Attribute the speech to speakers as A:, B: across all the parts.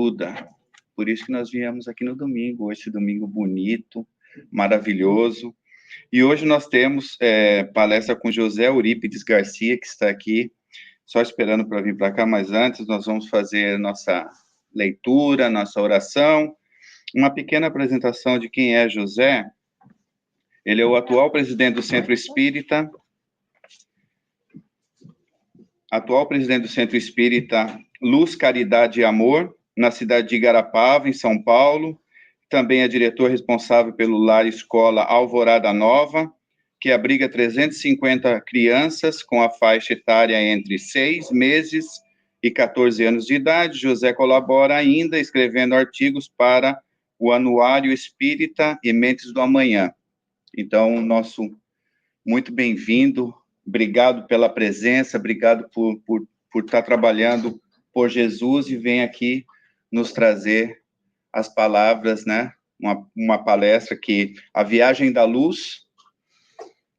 A: ajuda. Por isso que nós viemos aqui no domingo, esse domingo bonito, maravilhoso. E hoje nós temos palestra com José Eurípides Garcia, que está aqui, só esperando para vir para cá, mas antes nós vamos fazer nossa leitura, nossa oração, uma pequena apresentação de quem é José. Ele é o atual presidente do Centro Espírita, Luz, Caridade e Amor, na cidade de Igarapava, em São Paulo. Também é diretor responsável pelo Lar Escola Alvorada Nova, que abriga 350 crianças com a faixa etária entre 6 meses e 14 anos de idade. José colabora ainda escrevendo artigos para o Anuário Espírita e Mentes do Amanhã. Então, nosso muito bem-vindo, obrigado pela presença, obrigado por estar trabalhando por Jesus e vem aqui nos trazer as palavras, né? Uma palestra que a Viagem da Luz.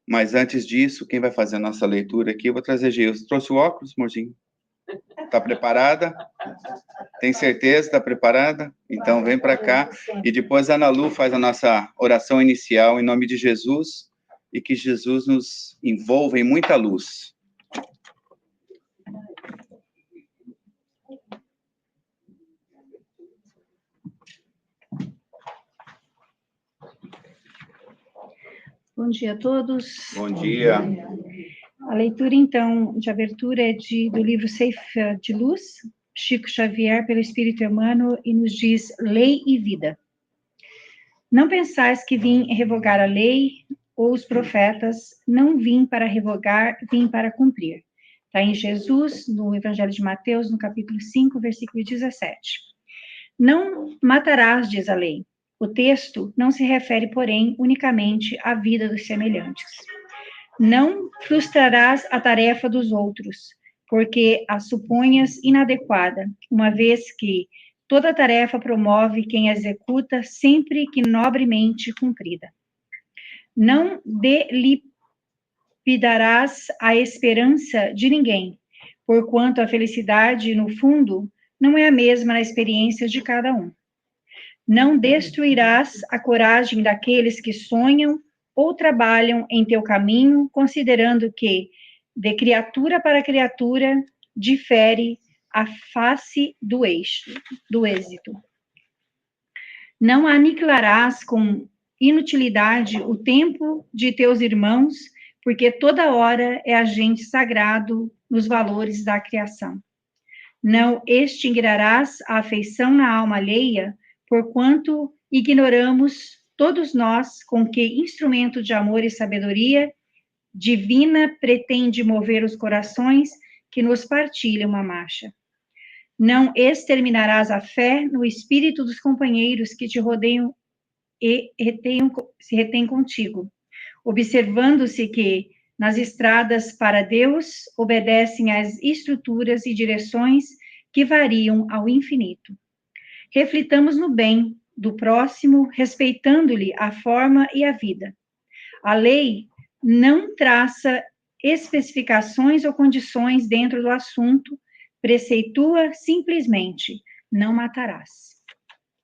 A: Mas antes disso, quem vai fazer a nossa leitura aqui? Eu vou trazer Gilson. Trouxe o óculos, amorzinho? Tá preparada? Tem certeza? Tá preparada? Então vem para cá. E depois a Ana Lu faz a nossa oração inicial em nome de Jesus e que Jesus nos envolva em muita luz.
B: Bom dia a todos.
A: Bom dia.
B: A leitura, então, de abertura é do livro Ceifa de Luz, Chico Xavier, pelo Espírito Emmanuel, e nos diz: Lei e vida. Não pensais que vim revogar a lei ou os profetas, não vim para revogar, vim para cumprir. Está em Jesus, no Evangelho de Mateus, no capítulo 5, versículo 17. Não matarás, diz a lei. O texto não se refere, porém, unicamente à vida dos semelhantes. Não frustrarás a tarefa dos outros, porque a suponhas inadequada, uma vez que toda tarefa promove quem a executa sempre que nobremente cumprida. Não delipidarás a esperança de ninguém, porquanto a felicidade, no fundo, não é a mesma na experiência de cada um. Não destruirás a coragem daqueles que sonham ou trabalham em teu caminho, considerando que, de criatura para criatura, difere a face do êxito. Não aniquilarás com inutilidade o tempo de teus irmãos, porque toda hora é agente sagrado nos valores da criação. Não extinguirás a afeição na alma alheia, porquanto ignoramos, todos nós, com que instrumento de amor e sabedoria divina pretende mover os corações que nos partilham a marcha. Não exterminarás a fé no espírito dos companheiros que te rodeiam e se retêm contigo, observando-se que, nas estradas para Deus, obedecem às estruturas e direções que variam ao infinito. Reflitamos no bem do próximo, respeitando-lhe a forma e a vida. A lei não traça especificações ou condições dentro do assunto, preceitua simplesmente: não matarás.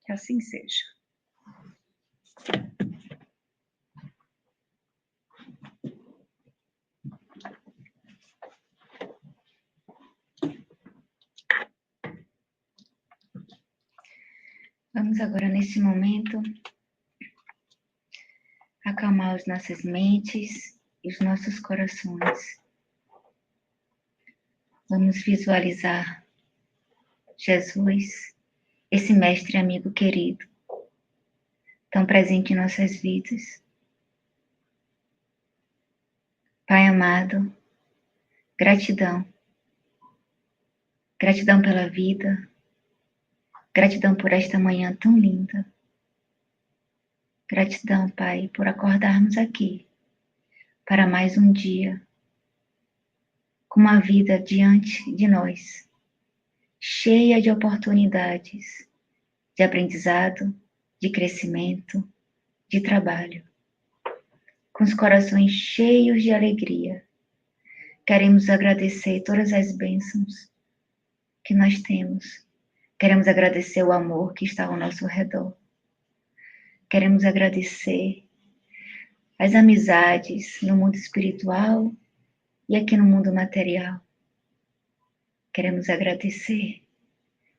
B: Que assim seja.
C: Vamos agora, nesse momento, acalmar as nossas mentes e os nossos corações. Vamos visualizar Jesus, esse mestre amigo querido, tão presente em nossas vidas. Pai amado, gratidão. Gratidão pela vida. Gratidão por esta manhã tão linda. Gratidão, Pai, por acordarmos aqui para mais um dia, com uma vida diante de nós, cheia de oportunidades, de aprendizado, de crescimento, de trabalho. Com os corações cheios de alegria, queremos agradecer todas as bênçãos que nós temos Queremos agradecer o amor que está ao nosso redor. Queremos agradecer as amizades no mundo espiritual e aqui no mundo material. Queremos agradecer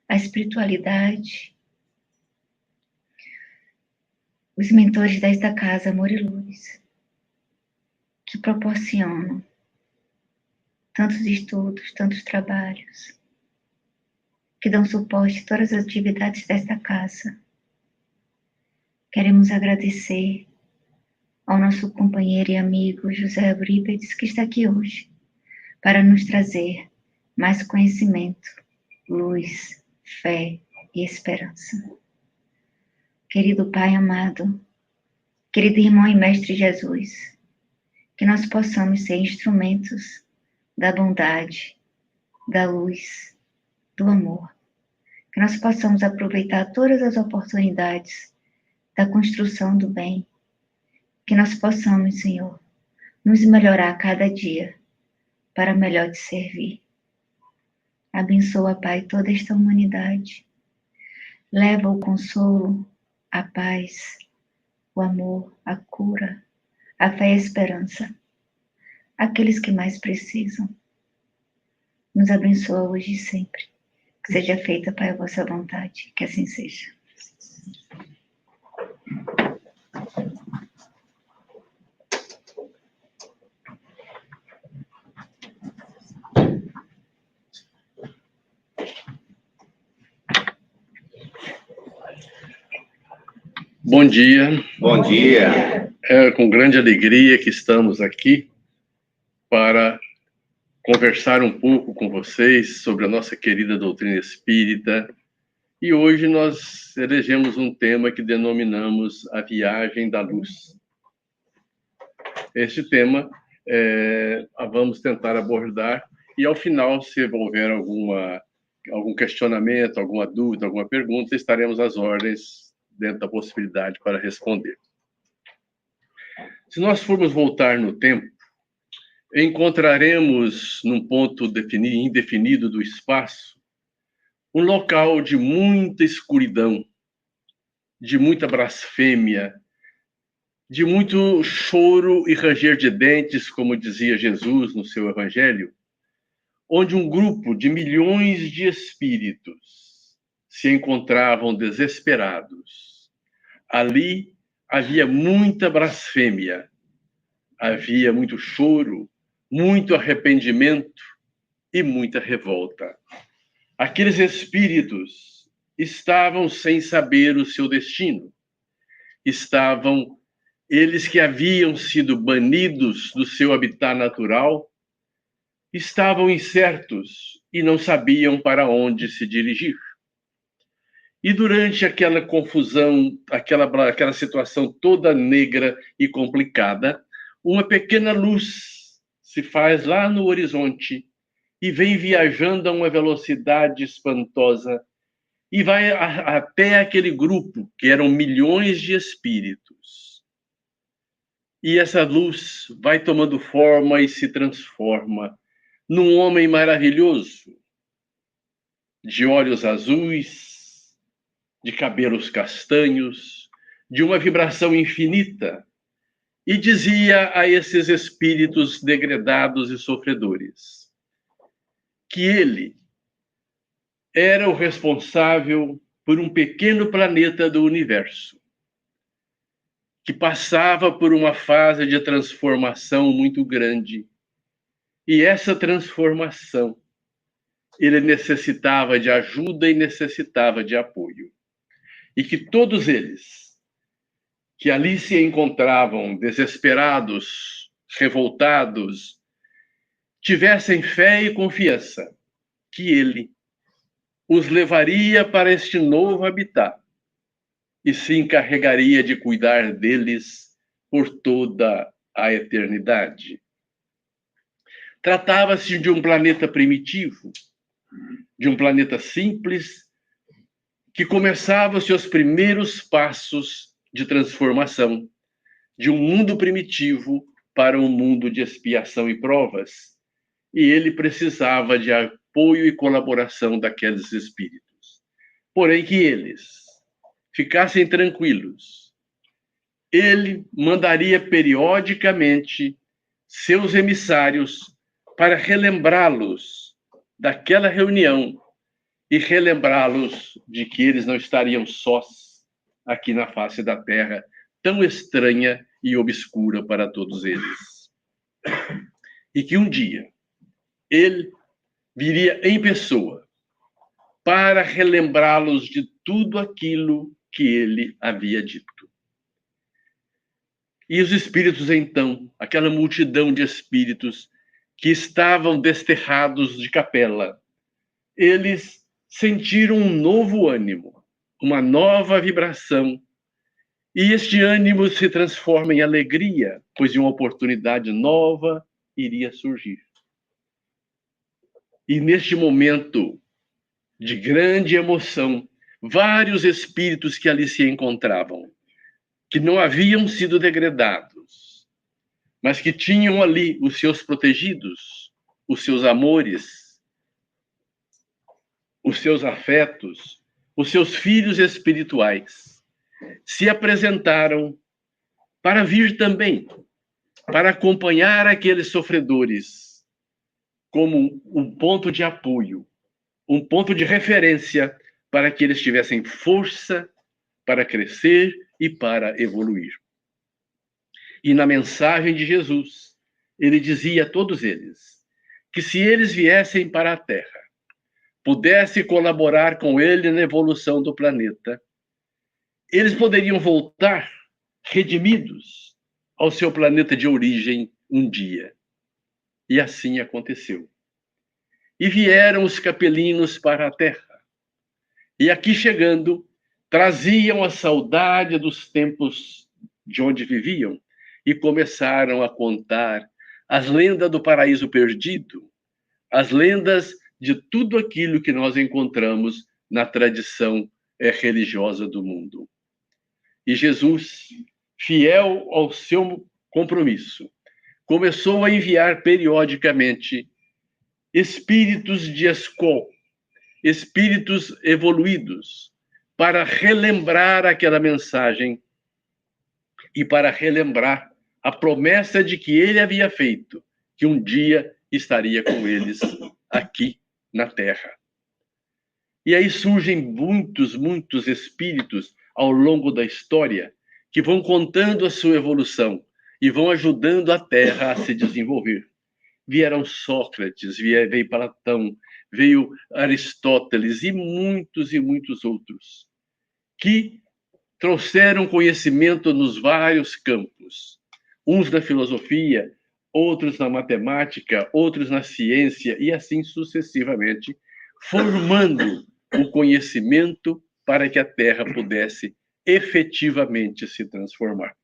C: a espiritualidade, os mentores desta casa, Amor e Luz, que proporcionam tantos estudos, tantos trabalhos, que dão suporte a todas as atividades desta casa. Queremos agradecer ao nosso companheiro e amigo José Eurípides, que está aqui hoje, para nos trazer mais conhecimento, luz, fé e esperança. Querido Pai amado, querido irmão e mestre Jesus, que nós possamos ser instrumentos da bondade, da luz, do amor. Que nós possamos aproveitar todas as oportunidades da construção do bem. Que nós possamos, Senhor, nos melhorar a cada dia para melhor te servir. Abençoa, Pai, toda esta humanidade. Leva o consolo, a paz, o amor, a cura, a fé e a esperança àqueles que mais precisam. Nos abençoa hoje e sempre. Que seja feita, Pai, a vossa vontade. Que assim seja.
D: Bom dia.
A: Bom dia.
D: É com grande alegria que estamos aqui para conversar um pouco com vocês sobre a nossa querida doutrina espírita. E hoje nós elegemos um tema que denominamos a viagem da luz. Este tema vamos tentar abordar e, ao final, se houver algum questionamento, alguma dúvida, alguma pergunta, estaremos às ordens dentro da possibilidade para responder. Se nós formos voltar no tempo, encontraremos num ponto indefinido do espaço um local de muita escuridão, de muita blasfêmia, de muito choro e ranger de dentes, como dizia Jesus no seu evangelho, onde um grupo de milhões de espíritos se encontravam desesperados. Ali havia muita blasfêmia, havia muito choro, muito arrependimento e muita revolta. Aqueles espíritos estavam sem saber o seu destino. Eles que haviam sido banidos do seu habitat natural, estavam incertos e não sabiam para onde se dirigir. E durante aquela confusão, aquela situação toda negra e complicada, uma pequena luz se faz lá no horizonte e vem viajando a uma velocidade espantosa e vai até aquele grupo, que eram milhões de espíritos. E essa luz vai tomando forma e se transforma num homem maravilhoso, de olhos azuis, de cabelos castanhos, de uma vibração infinita, e dizia a esses espíritos degredados e sofredores que ele era o responsável por um pequeno planeta do universo, que passava por uma fase de transformação muito grande. E essa transformação, ele necessitava de ajuda e necessitava de apoio. E que todos eles, que ali se encontravam desesperados, revoltados, tivessem fé e confiança que ele os levaria para este novo habitat e se encarregaria de cuidar deles por toda a eternidade. Tratava-se de um planeta primitivo, de um planeta simples, que começava seus primeiros passos de transformação de um mundo primitivo para um mundo de expiação e provas. E ele precisava de apoio e colaboração daqueles espíritos. porém que eles ficassem tranquilos. Ele mandaria periodicamente seus emissários para relembrá-los daquela reunião e relembrá-los de que eles não estariam sós aqui na face da terra, tão estranha e obscura para todos eles. E que um dia ele viria em pessoa para relembrá-los de tudo aquilo que ele havia dito. E os espíritos, então, aquela multidão de espíritos que estavam desterrados de capela, eles sentiram um novo ânimo, uma nova vibração, e este ânimo se transforma em alegria, pois uma oportunidade nova iria surgir. E neste momento de grande emoção, vários espíritos que ali se encontravam, que não haviam sido degradados, mas que tinham ali os seus protegidos, os seus amores, os seus afetos, os seus filhos espirituais, se apresentaram para vir também, para acompanhar aqueles sofredores como um ponto de apoio, um ponto de referência para que eles tivessem força para crescer e para evoluir. E na mensagem de Jesus, ele dizia a todos eles que se eles viessem para a Terra, pudessem colaborar com ele na evolução do planeta, eles poderiam voltar redimidos ao seu planeta de origem um dia. E assim aconteceu. E vieram os capelinos para a Terra. E aqui chegando, traziam a saudade dos tempos de onde viviam e começaram a contar as lendas do paraíso perdido, as lendas de tudo aquilo que nós encontramos na tradição religiosa do mundo. E Jesus, fiel ao seu compromisso, começou a enviar periodicamente espíritos de escola, espíritos evoluídos, para relembrar aquela mensagem e para relembrar a promessa de que ele havia feito, que um dia estaria com eles aqui na Terra. E aí surgem muitos espíritos ao longo da história que vão contando a sua evolução e vão ajudando a Terra a se desenvolver. Vieram Sócrates, veio Platão, veio Aristóteles e muitos outros, que trouxeram conhecimento nos vários campos, uns na filosofia, outros na matemática, outros na ciência, e assim sucessivamente, formando o conhecimento para que a Terra pudesse efetivamente se transformar.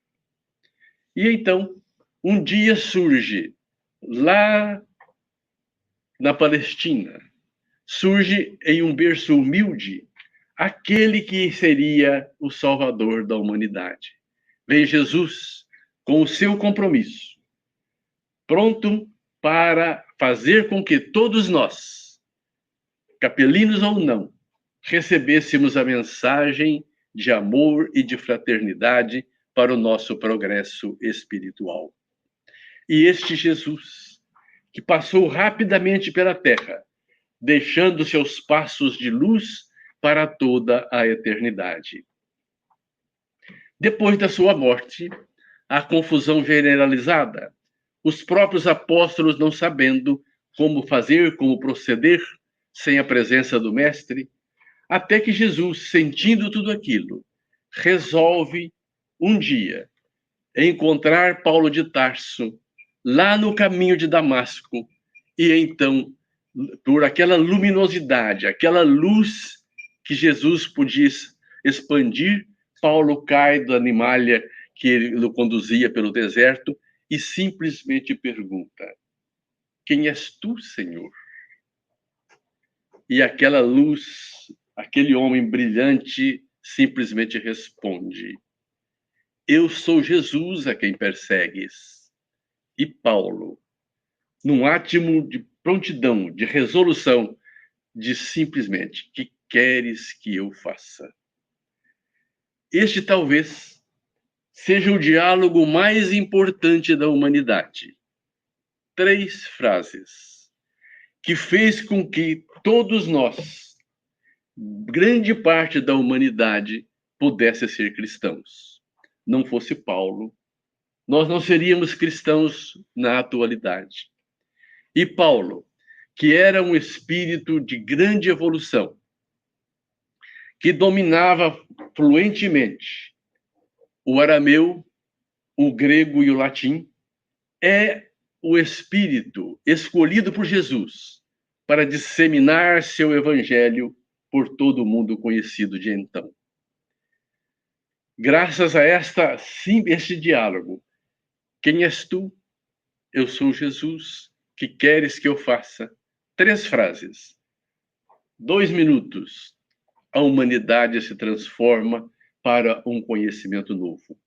D: E então, um dia surge, lá na Palestina, surge em um berço humilde, aquele que seria o Salvador da humanidade. Vem Jesus com o seu compromisso, pronto para fazer com que todos nós, capelinos ou não, recebêssemos a mensagem de amor e de fraternidade para o nosso progresso espiritual. E este Jesus, que passou rapidamente pela terra, deixando seus passos de luz para toda a eternidade. Depois da sua morte, a confusão generalizada, os próprios apóstolos não sabendo como fazer, como proceder, sem a presença do Mestre, até que Jesus, sentindo tudo aquilo, resolve um dia encontrar Paulo de Tarso lá no caminho de Damasco, e então, por aquela luminosidade, aquela luz que Jesus podia expandir, Paulo cai da animalha que ele o conduzia pelo deserto e simplesmente pergunta: quem és tu, Senhor? E aquela luz, aquele homem brilhante, simplesmente responde: eu sou Jesus a quem persegues. E Paulo, num átimo de prontidão, de resolução, diz simplesmente: que queres que eu faça? Este talvez seja o diálogo mais importante da humanidade. 3 frases que fez com que todos nós, grande parte da humanidade, pudesse ser cristãos. Não fosse Paulo, nós não seríamos cristãos na atualidade. E Paulo, que era um espírito de grande evolução, que dominava fluentemente o arameu, o grego e o latim, é o espírito escolhido por Jesus para disseminar seu evangelho por todo o mundo conhecido de então. Graças a este diálogo, quem és tu? Eu sou Jesus. Que queres que eu faça? 3 frases. 2 minutos. A humanidade se transforma para um conhecimento novo.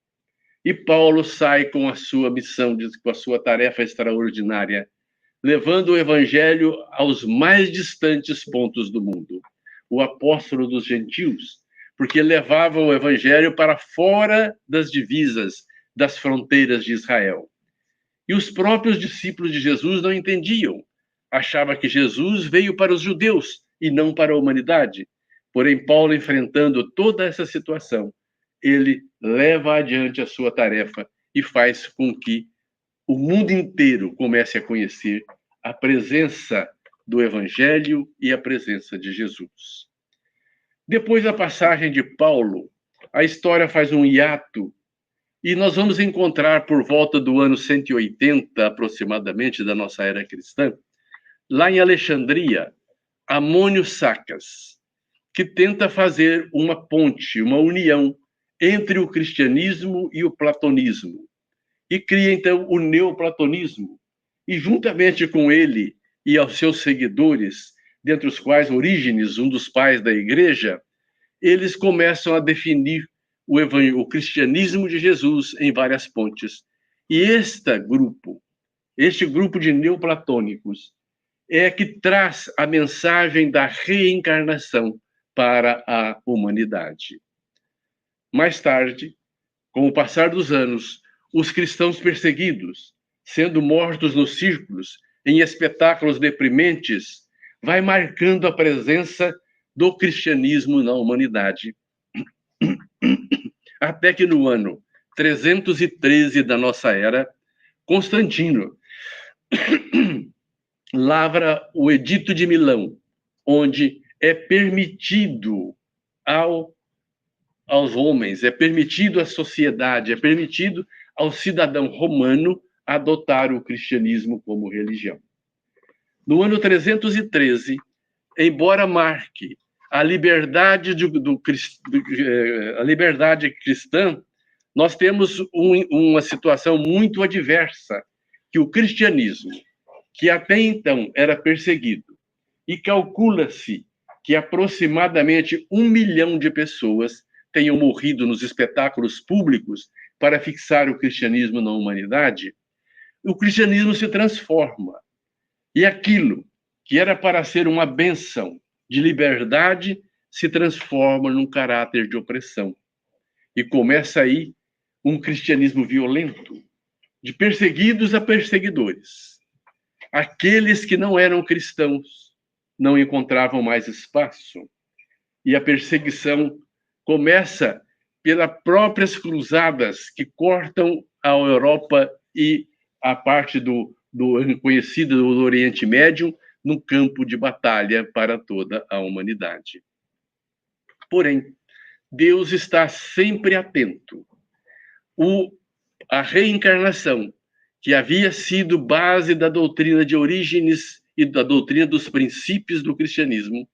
D: E Paulo sai com a sua missão, com a sua tarefa extraordinária, levando o evangelho aos mais distantes pontos do mundo. O apóstolo dos gentios, porque levava o evangelho para fora das divisas, das fronteiras de Israel. E os próprios discípulos de Jesus não entendiam. Achavam que Jesus veio para os judeus e não para a humanidade. Porém, Paulo, enfrentando toda essa situação, ele leva adiante a sua tarefa e faz com que o mundo inteiro comece a conhecer a presença do Evangelho e a presença de Jesus. Depois da passagem de Paulo, a história faz um hiato e nós vamos encontrar por volta do ano 180, aproximadamente, da nossa era cristã, lá em Alexandria, Amônio Sacas, que tenta fazer uma ponte, uma união entre o cristianismo e o platonismo. E cria, então, o neoplatonismo. E, juntamente com ele e aos seus seguidores, dentre os quais Orígenes, um dos pais da igreja, eles começam a definir o cristianismo de Jesus em várias pontes. E este grupo de neoplatônicos, é que traz a mensagem da reencarnação para a humanidade. Mais tarde, com o passar dos anos, os cristãos perseguidos, sendo mortos nos círculos, em espetáculos deprimentes, vai marcando a presença do cristianismo na humanidade. Até que no ano 313 da nossa era, Constantino lavra o Edito de Milão, onde é permitido aos homens, é permitido à sociedade, é permitido ao cidadão romano adotar o cristianismo como religião. No ano 313, embora marque a liberdade, a liberdade cristã, nós temos uma situação muito adversa, que o cristianismo, que até então era perseguido, e calcula-se que aproximadamente 1 milhão de pessoas tenham morrido nos espetáculos públicos para fixar o cristianismo na humanidade, o cristianismo se transforma. E aquilo que era para ser uma bênção de liberdade se transforma num caráter de opressão. E começa aí um cristianismo violento, de perseguidos a perseguidores. Aqueles que não eram cristãos não encontravam mais espaço. E a perseguição começa pelas próprias cruzadas que cortam a Europa e a parte do conhecido do Oriente Médio num campo de batalha para toda a humanidade. Porém, Deus está sempre atento. A reencarnação, que havia sido base da doutrina de Orígenes e da doutrina dos princípios do cristianismo,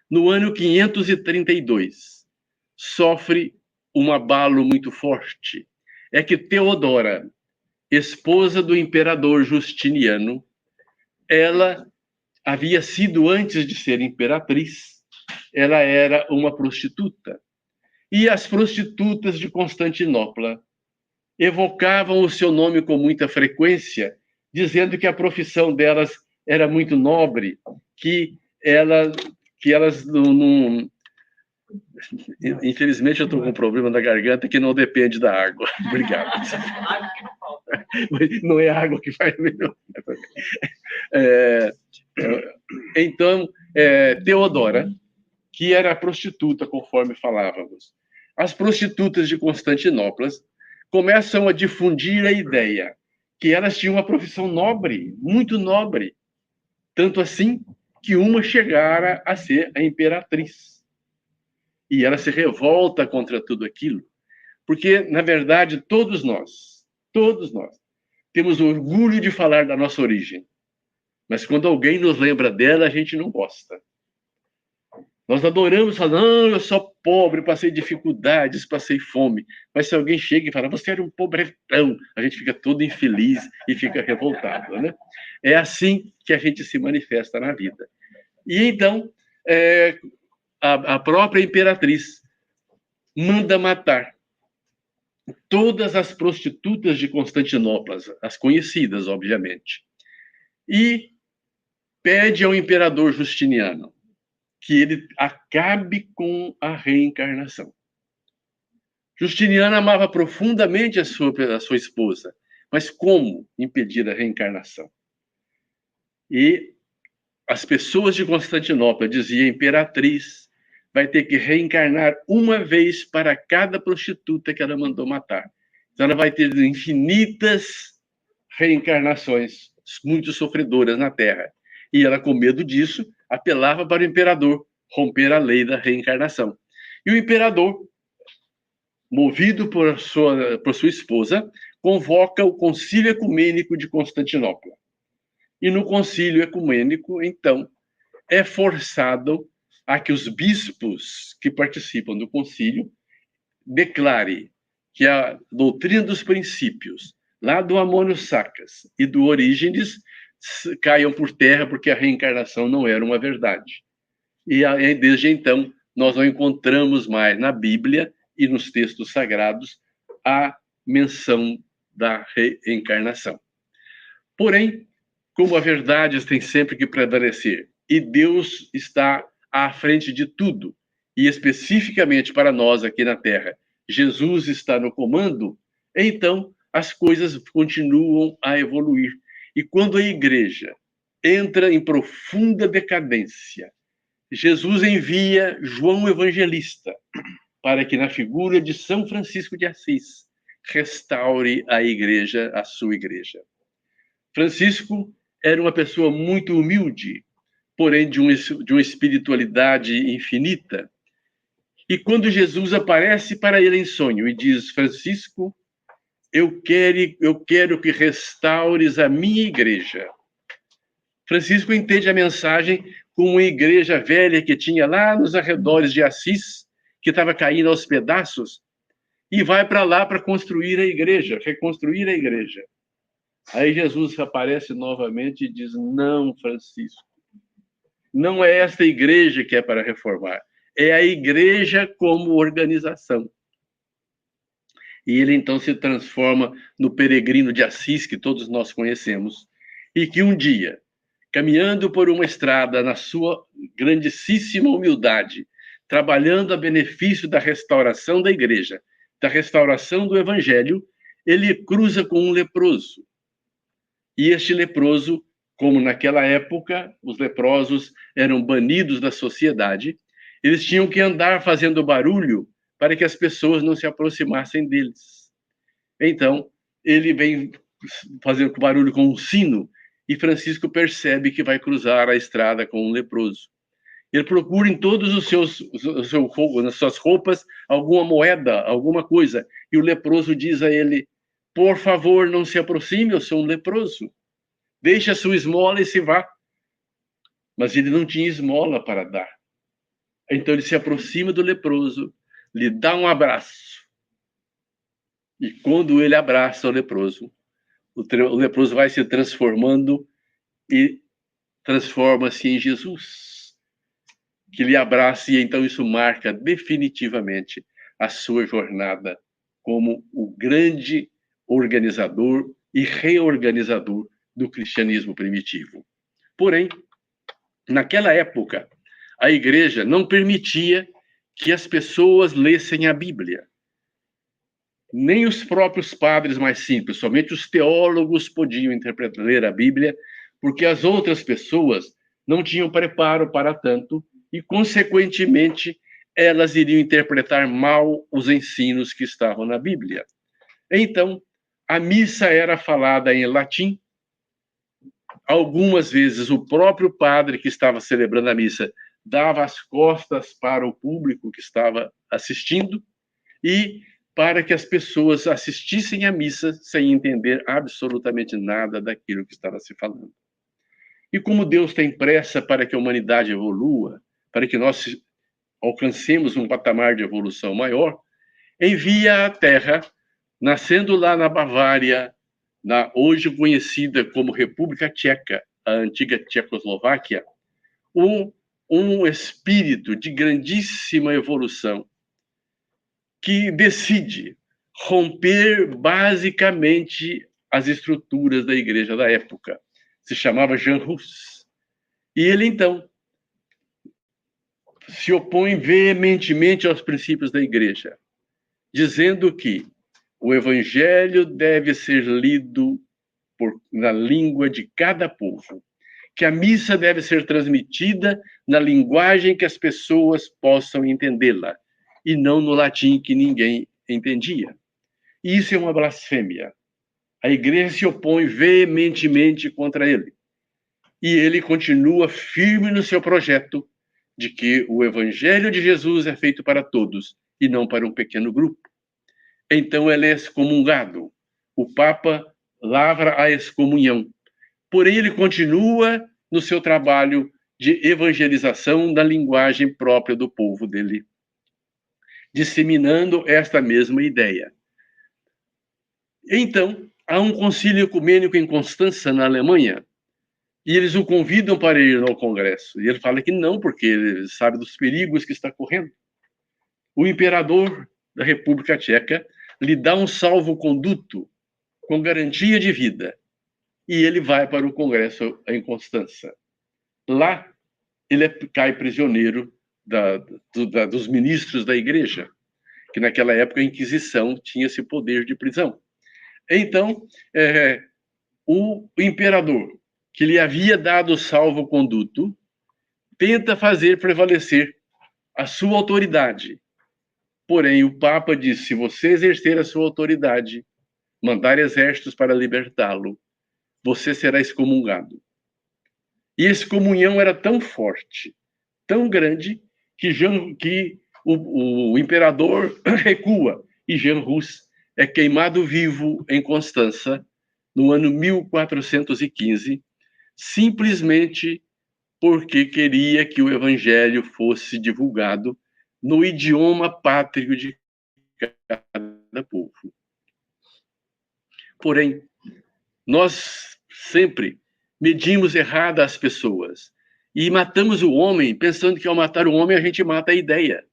D: no ano 532, sofre um abalo muito forte. É que Teodora, esposa do imperador Justiniano, ela havia sido, antes de ser imperatriz, ela era uma prostituta. E as prostitutas de Constantinopla evocavam o seu nome com muita frequência, dizendo que a profissão delas era muito nobre, que ela que elas não... Infelizmente, eu estou com um problema na garganta que não depende da água. Obrigado. Não é a água que faz melhor. Então, Teodora, que era prostituta, conforme falávamos. As prostitutas de Constantinopla começam a difundir a ideia que elas tinham uma profissão nobre, muito nobre. Tanto assim que uma chegara a ser a imperatriz. E ela se revolta contra tudo aquilo, porque, na verdade, todos nós, temos orgulho de falar da nossa origem. Mas quando alguém nos lembra dela, a gente não gosta. Nós adoramos falar, não, eu sou pobre, passei dificuldades, passei fome. Mas se alguém chega e fala, você era um pobretão, a gente fica todo infeliz e fica revoltado, né? É assim que a gente se manifesta na vida. E então, a própria imperatriz manda matar todas as prostitutas de Constantinopla, as conhecidas, obviamente. E pede ao imperador Justiniano que ele acabe com a reencarnação. Justiniano amava profundamente a sua esposa, mas como impedir a reencarnação? E as pessoas de Constantinopla diziam, imperatriz vai ter que reencarnar uma vez para cada prostituta que ela mandou matar. Então ela vai ter infinitas reencarnações, muito sofredoras na Terra. E ela, com medo disso, apelava para o imperador romper a lei da reencarnação. E o imperador, movido por sua esposa, convoca o Concílio Ecumênico de Constantinopla. E no Concílio Ecumênico, então, é forçado a que os bispos que participam do concílio declarem que a doutrina dos princípios, lá do Amônio Sacas e do Orígenes, caiam por terra porque a reencarnação não era uma verdade. E desde então, nós não encontramos mais na Bíblia e nos textos sagrados a menção da reencarnação. Porém, como a verdade tem sempre que prevalecer e Deus está à frente de tudo, e especificamente para nós aqui na Terra, Jesus está no comando, então as coisas continuam a evoluir. E quando a igreja entra em profunda decadência, Jesus envia João Evangelista para que, na figura de São Francisco de Assis, restaure a igreja, a sua igreja. Francisco era uma pessoa muito humilde, porém de uma espiritualidade infinita. E quando Jesus aparece para ele em sonho e diz, Francisco, eu quero que restaures a minha igreja. Francisco entende a mensagem como uma igreja velha que tinha lá nos arredores de Assis, que estava caindo aos pedaços, e vai para lá para construir a igreja, reconstruir a igreja. Aí Jesus aparece novamente e diz, não, Francisco, não é esta igreja que é para reformar, é a igreja como organização. E ele então se transforma no peregrino de Assis, que todos nós conhecemos, e que um dia, caminhando por uma estrada na sua grandíssima humildade, trabalhando a benefício da restauração da igreja, da restauração do evangelho, ele cruza com um leproso. E este leproso, como naquela época os leprosos eram banidos da sociedade, eles tinham que andar fazendo barulho para que as pessoas não se aproximassem deles. Então, ele vem fazendo barulho com um sino, e Francisco percebe que vai cruzar a estrada com um leproso. Ele procura em todos nas suas roupas alguma moeda, alguma coisa, e o leproso diz a ele, por favor, não se aproxime, eu sou um leproso. Deixe a sua esmola e se vá. Mas ele não tinha esmola para dar. Então ele se aproxima do leproso, lhe dá um abraço. E quando ele abraça o leproso vai se transformando e transforma-se em Jesus, que lhe abraça, e então isso marca definitivamente a sua jornada como o grande organizador e reorganizador do cristianismo primitivo. Porém, naquela época, a igreja não permitia que as pessoas lessem a Bíblia. Nem os próprios padres mais simples, somente os teólogos podiam ler a Bíblia, porque as outras pessoas não tinham preparo para tanto e, consequentemente, elas iriam interpretar mal os ensinos que estavam na Bíblia. Então, a missa era falada em latim. Algumas vezes, o próprio padre que estava celebrando a missa dava as costas para o público que estava assistindo e para que as pessoas assistissem à missa sem entender absolutamente nada daquilo que estava se falando. E como Deus tem pressa para que a humanidade evolua, para que nós alcancemos um patamar de evolução maior, envia à Terra, nascendo lá na Bavária, na hoje conhecida como República Tcheca, a antiga Tchecoslováquia, um espírito de grandíssima evolução que decide romper basicamente as estruturas da igreja da época. Se chamava Jean Hus. E ele, então, se opõe veementemente aos princípios da igreja, dizendo que o evangelho deve ser lido na língua de cada povo, que a missa deve ser transmitida na linguagem que as pessoas possam entendê-la, e não no latim que ninguém entendia. E isso é uma blasfêmia. A igreja se opõe veementemente contra ele. E ele continua firme no seu projeto de que o evangelho de Jesus é feito para todos e não para um pequeno grupo. Então ele é excomungado. O Papa lavra a excomunhão. Porém, ele continua no seu trabalho de evangelização da linguagem própria do povo dele, disseminando esta mesma ideia. Então, há um concílio ecumênico em Constança, na Alemanha, e eles o convidam para ir ao congresso. E ele fala que não, porque ele sabe dos perigos que está correndo. O imperador da República Tcheca lhe dá um salvo-conduto com garantia de vida. E ele vai para o congresso em Constança. Lá, ele cai prisioneiro dos ministros da igreja, que naquela época a Inquisição tinha esse poder de prisão. Então, o imperador, que lhe havia dado o salvo-conduto, tenta fazer prevalecer a sua autoridade. Porém, o Papa diz: se você exercer a sua autoridade, mandar exércitos para libertá-lo, você será excomungado. E a excomunhão era tão forte, tão grande, que o imperador recua. E Jean Hus é queimado vivo em Constança, no ano 1415, simplesmente porque queria que o evangelho fosse divulgado no idioma pátrio de cada povo. Porém, nós sempre medimos errado as pessoas e matamos o homem pensando que ao matar o homem a gente mata a ideia.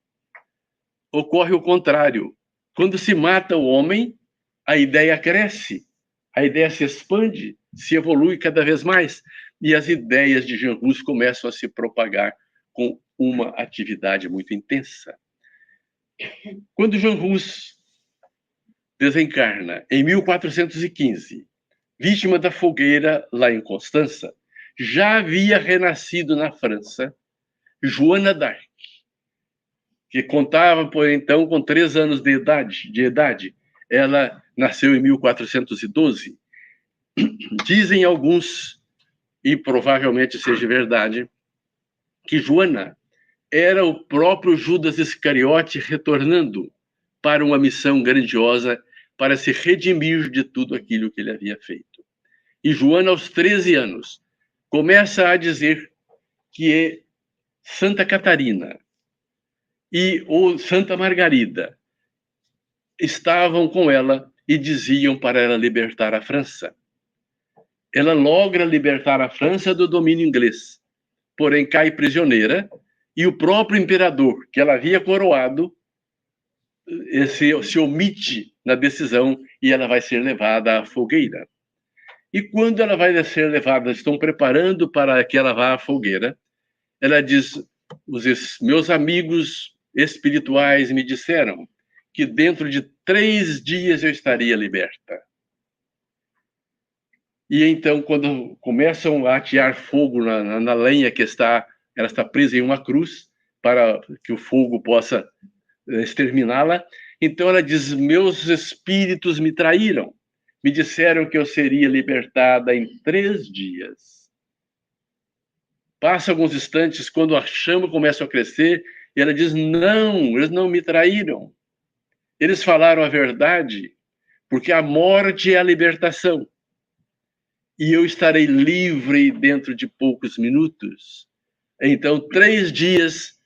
D: Ocorre o contrário. Quando se mata o homem, a ideia cresce, a ideia se expande, se evolui cada vez mais e as ideias de Jean Hus começam a se propagar com uma atividade muito intensa. Quando Jean Hus desencarna em 1415, vítima da fogueira lá em Constança, já havia renascido na França Joana d'Arc, que contava, por então, com 3 anos de idade. Ela nasceu em 1412. Dizem alguns, e provavelmente seja verdade, que Joana era o próprio Judas Iscariote retornando para uma missão grandiosa para se redimir de tudo aquilo que ele havia feito. E Joana, aos 13 anos, começa a dizer que Santa Catarina e Santa Margarida estavam com ela e diziam para ela libertar a França. Ela logra libertar a França do domínio inglês, porém cai prisioneira e o próprio imperador, que ela havia coroado, se omite na decisão e ela vai ser levada à fogueira. E quando ela vai ser levada, estão preparando para que ela vá à fogueira, ela diz: meus amigos espirituais me disseram que dentro de 3 dias eu estaria liberta. E então, quando começam a atear fogo na lenha ela está presa em uma cruz, para que o fogo possa exterminá-la, então ela diz: meus espíritos me traíram, me disseram que eu seria libertada em 3 dias. Passa alguns instantes, quando a chama começa a crescer, e ela diz: não, eles não me traíram. Eles falaram a verdade, porque a morte é a libertação. E eu estarei livre dentro de poucos minutos. Então, 3 dias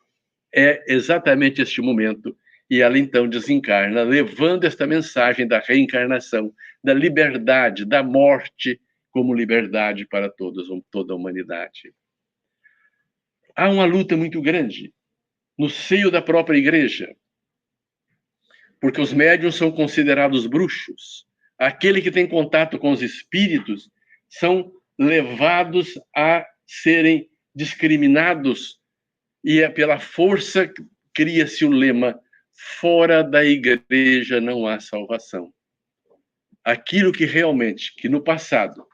D: é exatamente este momento. E ela, então, desencarna, levando esta mensagem da reencarnação, da liberdade, da morte como liberdade para toda a humanidade. Há uma luta muito grande no seio da própria igreja, porque os médiuns são considerados bruxos. Aquele que tem contato com os espíritos são levados a serem discriminados, e pela força cria-se o lema: fora da igreja não há salvação. Aquilo que realmente, que no passado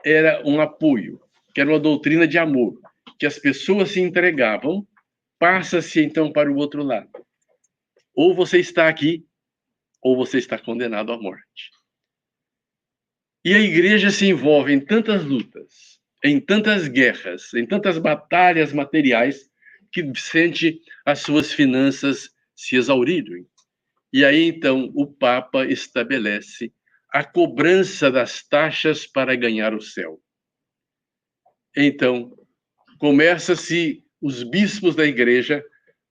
D: era um apoio, que era uma doutrina de amor, que as pessoas se entregavam, passa-se então para o outro lado. Ou você está aqui, ou você está condenado à morte. E a igreja se envolve em tantas lutas, em tantas guerras, em tantas batalhas materiais, que sente as suas finanças se exaurirem. E aí, então, o Papa estabelece a cobrança das taxas para ganhar o céu. Então, começa-se os bispos da igreja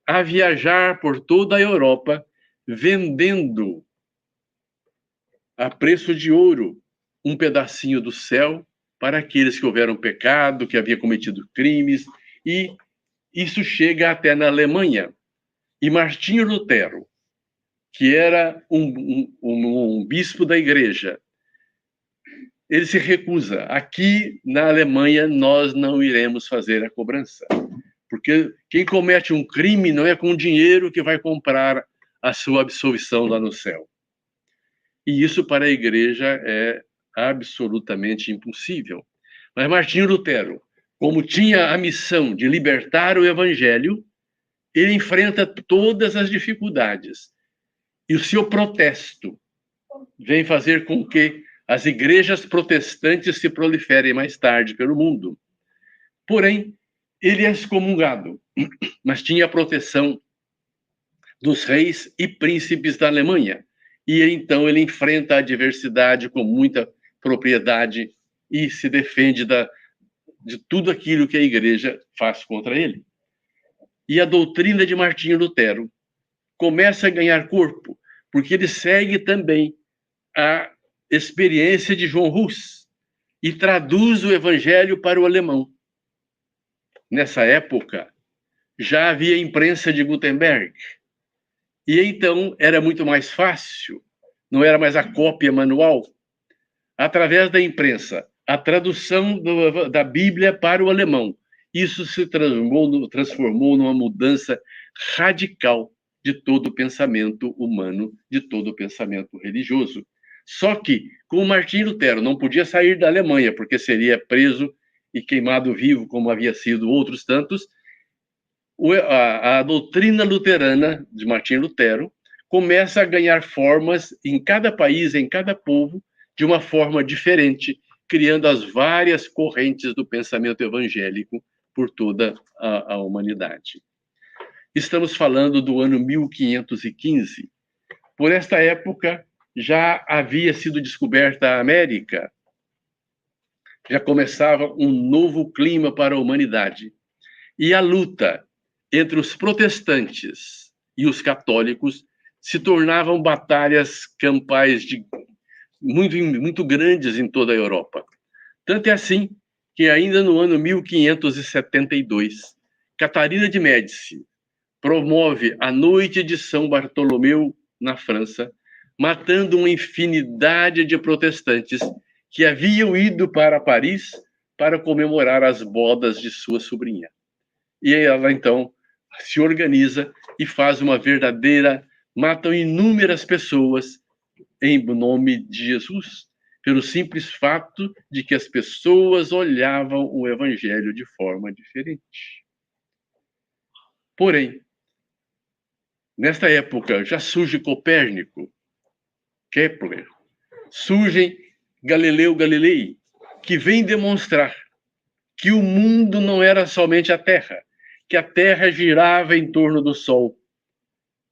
D: a viajar por toda a Europa, vendendo a preço de ouro um pedacinho do céu para aqueles que houveram pecado, que haviam cometido crimes, e isso chega até na Alemanha. E Martinho Lutero, que era um bispo da igreja, ele se recusa. Aqui na Alemanha nós não iremos fazer a cobrança, porque quem comete um crime não é com dinheiro que vai comprar a sua absolvição lá no céu. E isso para a igreja é absolutamente impossível. Mas Martinho Lutero, como tinha a missão de libertar o evangelho, ele enfrenta todas as dificuldades. E o seu protesto vem fazer com que as igrejas protestantes se proliferem mais tarde pelo mundo. Porém, ele é excomungado, mas tinha a proteção dos reis e príncipes da Alemanha. E então ele enfrenta a adversidade com muita propriedade e se defende de tudo aquilo que a igreja faz contra ele. E a doutrina de Martinho Lutero começa a ganhar corpo, porque ele segue também a experiência de João Hus e traduz o evangelho para o alemão. Nessa época, já havia imprensa de Gutenberg, e então era muito mais fácil, não era mais a cópia manual. Através da imprensa, a tradução da Bíblia para o alemão, isso se transformou numa mudança radical de todo o pensamento humano, de todo o pensamento religioso. Só que, como Martinho Lutero não podia sair da Alemanha, porque seria preso e queimado vivo, como havia sido outros tantos, a doutrina luterana de Martinho Lutero começa a ganhar formas em cada país, em cada povo, de uma forma diferente, criando as várias correntes do pensamento evangélico por toda a humanidade. Estamos falando do ano 1515. Por esta época, já havia sido descoberta a América, já começava um novo clima para a humanidade. E a luta entre os protestantes e os católicos se tornavam batalhas campais muito grandes em toda a Europa. Tanto é assim que ainda no ano 1572, Catarina de Médici promove a Noite de São Bartolomeu na França, matando uma infinidade de protestantes que haviam ido para Paris para comemorar as bodas de sua sobrinha. E ela, então, se organiza e faz uma verdadeira... Matam inúmeras pessoas em nome de Jesus, pelo simples fato de que as pessoas olhavam o evangelho de forma diferente. Porém, nesta época já surge Copérnico, Kepler, surge Galileu Galilei, que vem demonstrar que o mundo não era somente a Terra, que a Terra girava em torno do Sol,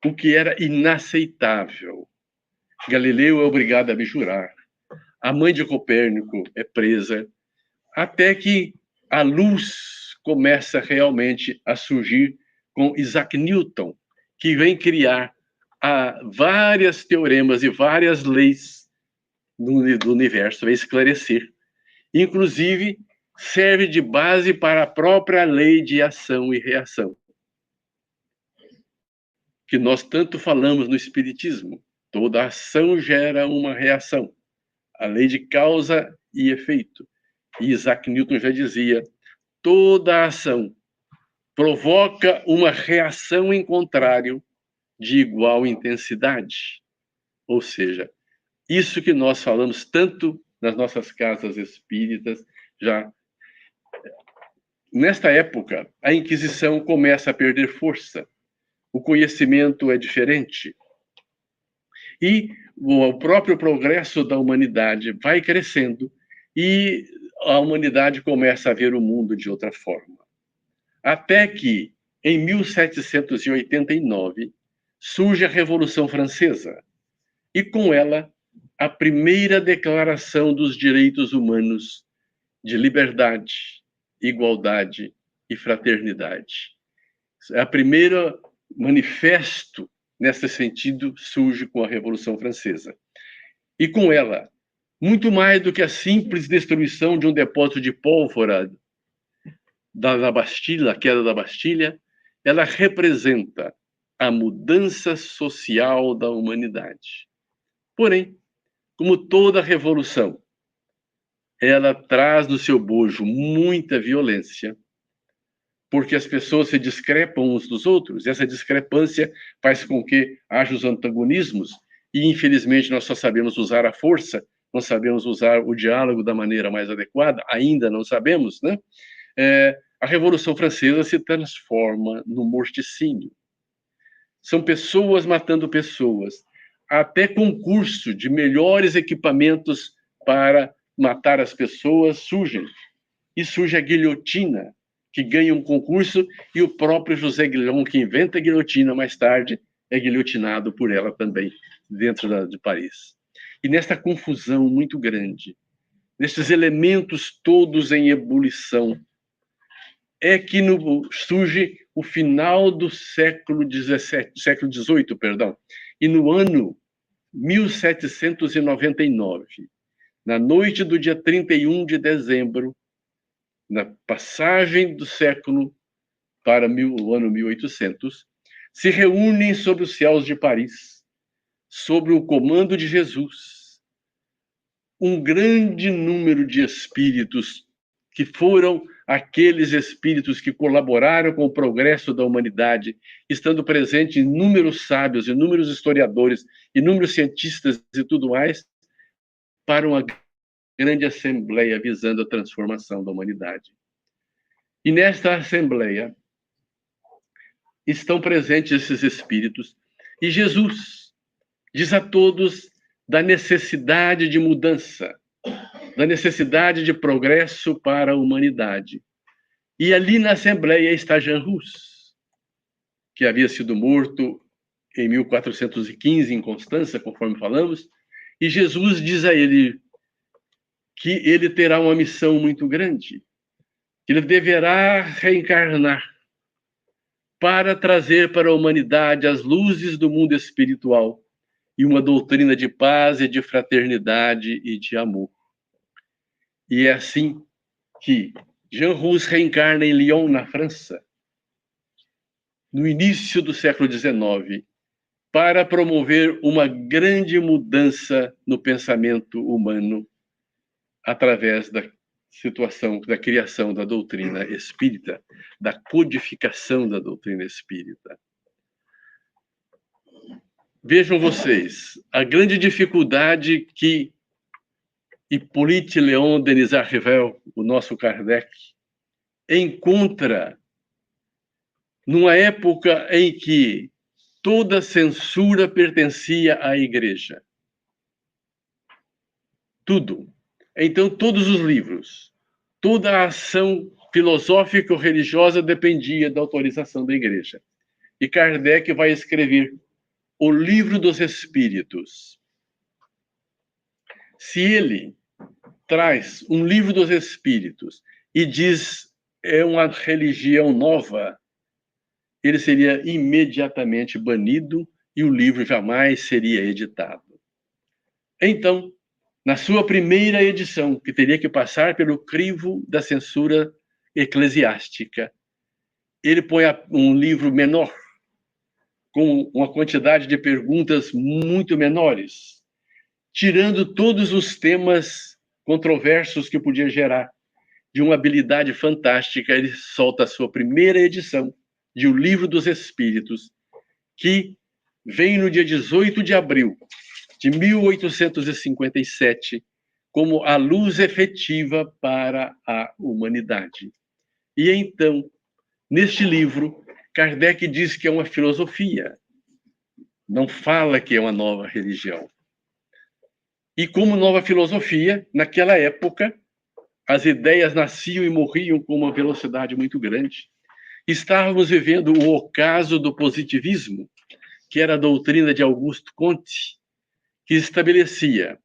D: o que era inaceitável. Galileu é obrigado a abjurar. A mãe de Copérnico é presa, até que a luz começa realmente a surgir com Isaac Newton, que vem criar várias teoremas e várias leis do universo, vem esclarecer. Inclusive, serve de base para a própria lei de ação e reação, que nós tanto falamos no Espiritismo. Toda ação gera uma reação. A lei de causa e efeito. E Isaac Newton já dizia, toda ação provoca uma reação em contrário de igual intensidade. Ou seja, isso que nós falamos tanto nas nossas casas espíritas, já... Nesta época, a Inquisição começa a perder força. O conhecimento é diferente. E o próprio progresso da humanidade vai crescendo e a humanidade começa a ver o mundo de outra forma. Até que, em 1789, surge a Revolução Francesa e, com ela, a primeira Declaração dos Direitos Humanos de liberdade, igualdade e fraternidade. A primeira manifesto nesse sentido surge com a Revolução Francesa. E com ela, muito mais do que a simples destruição de um depósito de pólvora da Bastilha, a queda da Bastilha, ela representa a mudança social da humanidade. Porém, como toda revolução, ela traz no seu bojo muita violência, porque as pessoas se discrepam uns dos outros, e essa discrepância faz com que haja os antagonismos, e infelizmente nós só sabemos usar a força, não sabemos usar o diálogo da maneira mais adequada, ainda não sabemos, né? A Revolução Francesa se transforma no morticínio. São pessoas matando pessoas, até concurso de melhores equipamentos para matar as pessoas surgem, e surge a guilhotina, que ganha um concurso, e o próprio José Guilhom, que inventa a guilhotina mais tarde, é guilhotinado por ela também, dentro de Paris. E nesta confusão muito grande, nesses elementos todos em ebulição, é que surge o final do século XVIII, perdão, e no ano 1799, na noite do dia 31 de dezembro, na passagem do século para o ano 1800, se reúnem sobre os céus de Paris, sob o comando de Jesus, um grande número de espíritos que foram aqueles espíritos que colaboraram com o progresso da humanidade, estando presente inúmeros sábios, inúmeros historiadores, inúmeros cientistas e tudo mais, para uma grande assembleia visando a transformação da humanidade. E nesta assembleia estão presentes esses espíritos, e Jesus diz a todos da necessidade de mudança, da necessidade de progresso para a humanidade. E ali na assembleia está Jean Hus, que havia sido morto em 1415 em Constança, conforme falamos, e Jesus diz a ele que ele terá uma missão muito grande, que ele deverá reencarnar para trazer para a humanidade as luzes do mundo espiritual e uma doutrina de paz e de fraternidade e de amor. E é assim que Jean Hus reencarna em Lyon, na França, no início do século XIX, para promover uma grande mudança no pensamento humano através da situação da criação da doutrina espírita, da codificação da doutrina espírita. Vejam vocês, a grande dificuldade que Hippolyte Léon Denis Arrivel, o nosso Kardec, encontra numa época em que toda censura pertencia à Igreja. Tudo. Então, todos os livros, toda a ação filosófica ou religiosa dependia da autorização da Igreja. E Kardec vai escrever o Livro dos Espíritos. Se ele traz um Livro dos Espíritos e diz é uma religião nova, ele seria imediatamente banido e o livro jamais seria editado. Então, na sua primeira edição, que teria que passar pelo crivo da censura eclesiástica, ele põe um livro menor, com uma quantidade de perguntas muito menores, tirando todos os temas controversos que podia gerar. De uma habilidade fantástica, ele solta a sua primeira edição de O Livro dos Espíritos, que vem no dia 18 de abril de 1857, como a luz efetiva para a humanidade. E então, neste livro, Kardec diz que é uma filosofia, não fala que é uma nova religião. E como nova filosofia, naquela época, as ideias nasciam e morriam com uma velocidade muito grande. Estávamos vivendo o ocaso do positivismo, que era a doutrina de Auguste Comte, que estabelecia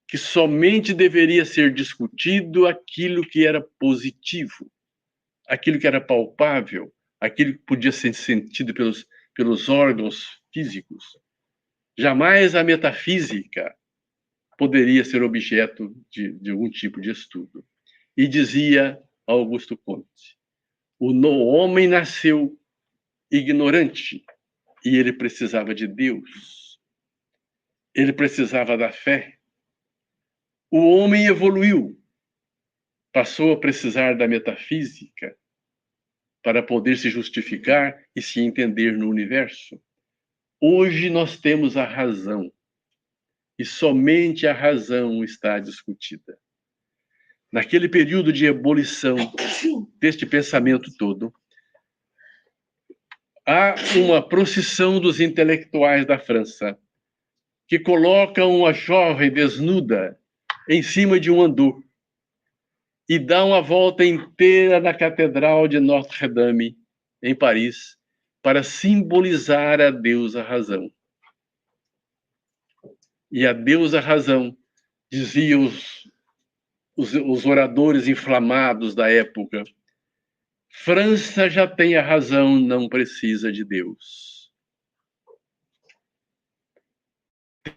D: que somente deveria ser discutido aquilo que era positivo, aquilo que era palpável, aquilo que podia ser sentido pelos órgãos físicos. Jamais a metafísica poderia ser objeto de algum tipo de estudo. E dizia Auguste Comte, o homem nasceu ignorante e ele precisava de Deus. Ele precisava da fé. O homem evoluiu, passou a precisar da metafísica para poder se justificar e se entender no universo. Hoje nós temos a razão e somente a razão está discutida. Naquele período de ebulição deste pensamento todo, há uma procissão dos intelectuais da França que colocam uma jovem desnuda em cima de um andu e dá uma volta inteira na Catedral de Notre-Dame, em Paris, para simbolizar a deusa razão. E a deusa razão, diziam os oradores inflamados da época, França já tem a razão, não precisa de Deus.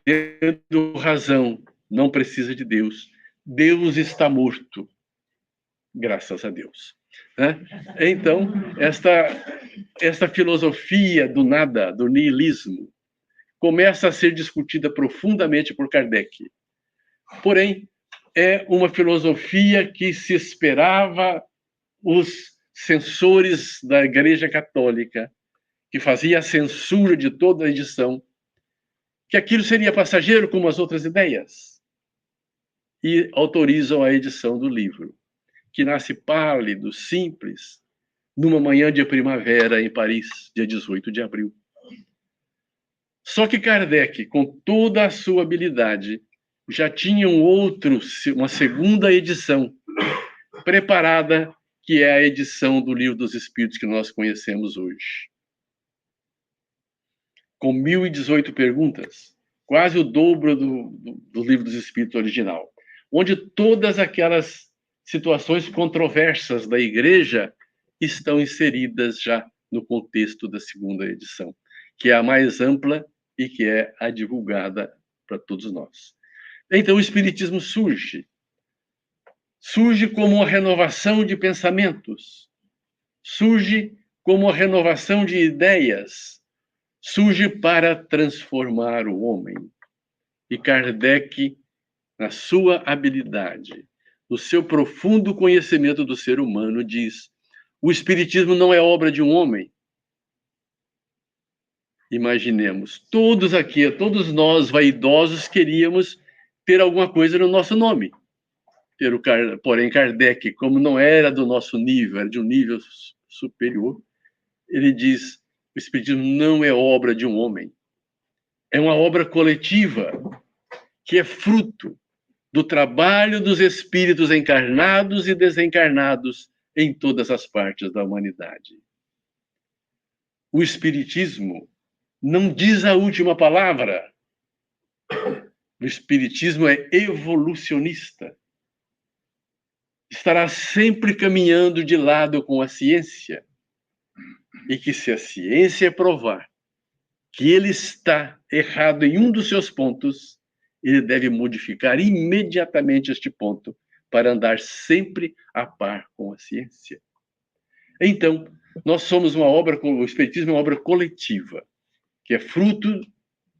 D: Tendo razão, não precisa de Deus. Deus está morto, graças a Deus. Né? Então, esta filosofia do nada, do niilismo, começa a ser discutida profundamente por Kardec. Porém, é uma filosofia que se esperava os censores da Igreja Católica, que fazia a censura de toda a edição, que aquilo seria passageiro como as outras ideias, e autorizam a edição do livro, que nasce pálido, simples, numa manhã de primavera em Paris, dia 18 de abril. Só que Kardec, com toda a sua habilidade, já tinha uma segunda edição preparada, que é a edição do Livro dos Espíritos que nós conhecemos hoje. Com 1018 perguntas, quase o dobro do Livro dos Espíritos original, onde todas aquelas situações controversas da Igreja estão inseridas já no contexto da segunda edição, que é a mais ampla e que é a divulgada para todos nós. Então, o Espiritismo surge como uma renovação de pensamentos, surge como uma renovação de ideias, surge para transformar o homem. E Kardec, na sua habilidade, no seu profundo conhecimento do ser humano, diz: o Espiritismo não é obra de um homem. Imaginemos, todos aqui, todos nós vaidosos, queríamos ter alguma coisa no nosso nome. Porém, Kardec, como não era do nosso nível, era de um nível superior, ele diz: o Espiritismo não é obra de um homem. É uma obra coletiva, que é fruto do trabalho dos espíritos encarnados e desencarnados em todas as partes da humanidade. O Espiritismo não diz a última palavra. O Espiritismo é evolucionista. Estará sempre caminhando de lado com a ciência. E que, se a ciência provar que ele está errado em um dos seus pontos, ele deve modificar imediatamente este ponto para andar sempre a par com a ciência. Então, nós somos o Espiritismo é uma obra coletiva, que é fruto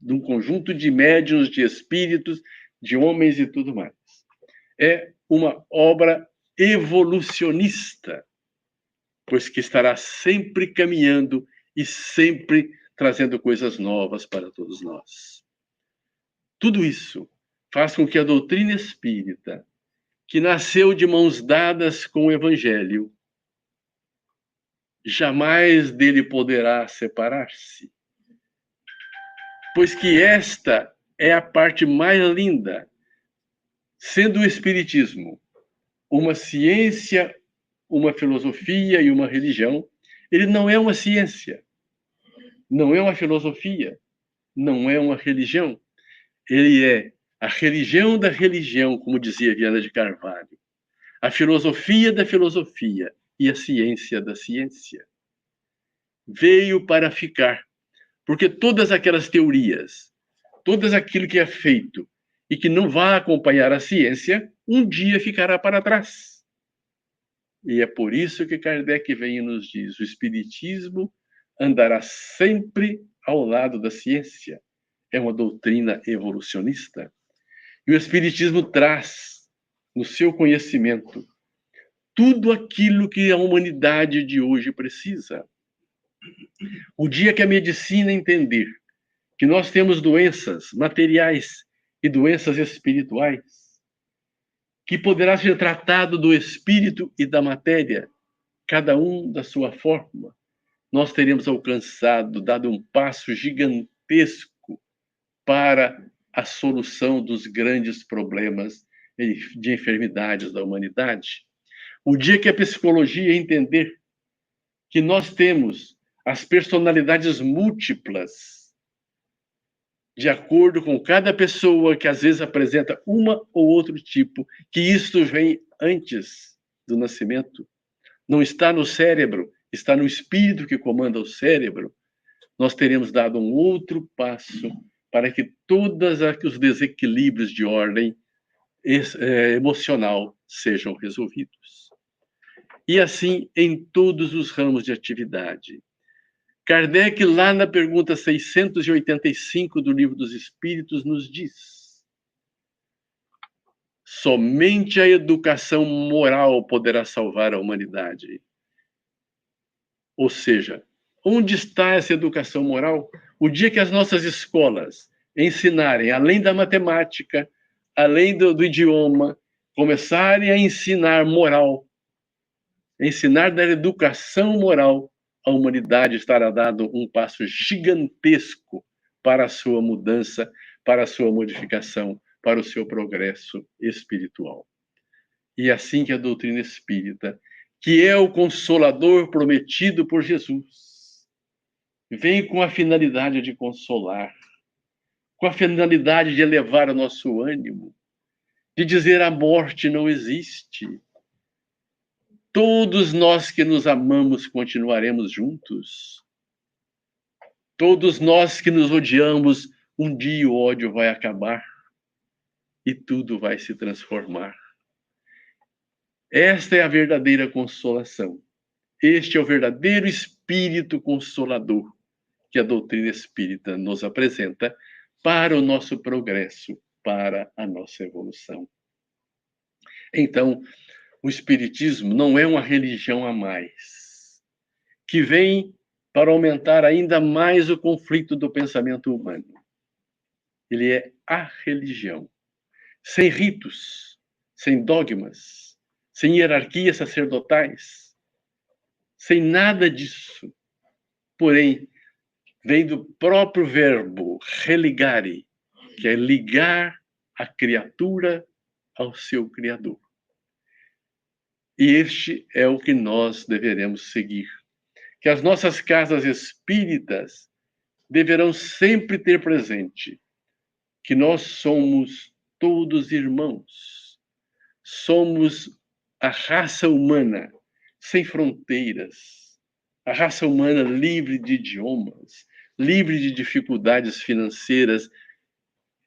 D: de um conjunto de médiuns, de espíritos, de homens e tudo mais. É uma obra evolucionista, pois que estará sempre caminhando e sempre trazendo coisas novas para todos nós. Tudo isso faz com que a doutrina espírita, que nasceu de mãos dadas com o Evangelho, jamais dele poderá separar-se. Pois que esta é a parte mais linda, sendo o Espiritismo uma ciência, uma filosofia e uma religião, ele não é uma ciência, não é uma filosofia, não é uma religião. Ele é a religião da religião, como dizia Viana de Carvalho, a filosofia da filosofia e a ciência da ciência. Veio para ficar, porque todas aquelas teorias, todas aquilo que é feito e que não vai acompanhar a ciência, um dia ficará para trás. E é por isso que Kardec vem e nos diz: o Espiritismo andará sempre ao lado da ciência. É uma doutrina evolucionista. E o Espiritismo traz, no seu conhecimento, tudo aquilo que a humanidade de hoje precisa. O dia que a medicina entender que nós temos doenças materiais e doenças espirituais, que poderá ser tratado do espírito e da matéria, cada um da sua forma, nós teremos alcançado, dado um passo gigantesco para a solução dos grandes problemas de enfermidades da humanidade. O dia que a psicologia entender que nós temos as personalidades múltiplas, de acordo com cada pessoa, que às vezes apresenta uma ou outro tipo, que isto vem antes do nascimento, não está no cérebro, está no espírito que comanda o cérebro, nós teremos dado um outro passo para que todos os desequilíbrios de ordem emocional sejam resolvidos. E assim em todos os ramos de atividade. Kardec, lá na pergunta 685 do Livro dos Espíritos, nos diz: somente a educação moral poderá salvar a humanidade. Ou seja, onde está essa educação moral? O dia que as nossas escolas ensinarem, além da matemática, além do idioma, começarem a ensinar moral, ensinar da educação moral, a humanidade estará dando um passo gigantesco para a sua mudança, para a sua modificação, para o seu progresso espiritual. E assim que a doutrina espírita, que é o consolador prometido por Jesus, vem com a finalidade de consolar, com a finalidade de elevar o nosso ânimo, de dizer: a morte não existe. Todos nós que nos amamos continuaremos juntos. Todos nós que nos odiamos, um dia o ódio vai acabar e tudo vai se transformar. Esta é a verdadeira consolação. Este é o verdadeiro espírito consolador que a doutrina espírita nos apresenta para o nosso progresso, para a nossa evolução. Então, o Espiritismo não é uma religião a mais, que vem para aumentar ainda mais o conflito do pensamento humano. Ele é a religião, sem ritos, sem dogmas, sem hierarquias sacerdotais, sem nada disso. Porém, vem do próprio verbo religare, que é ligar a criatura ao seu Criador. E este é o que nós deveremos seguir. Que as nossas casas espíritas deverão sempre ter presente que nós somos todos irmãos. Somos a raça humana sem fronteiras. A raça humana livre de idiomas, livre de dificuldades financeiras.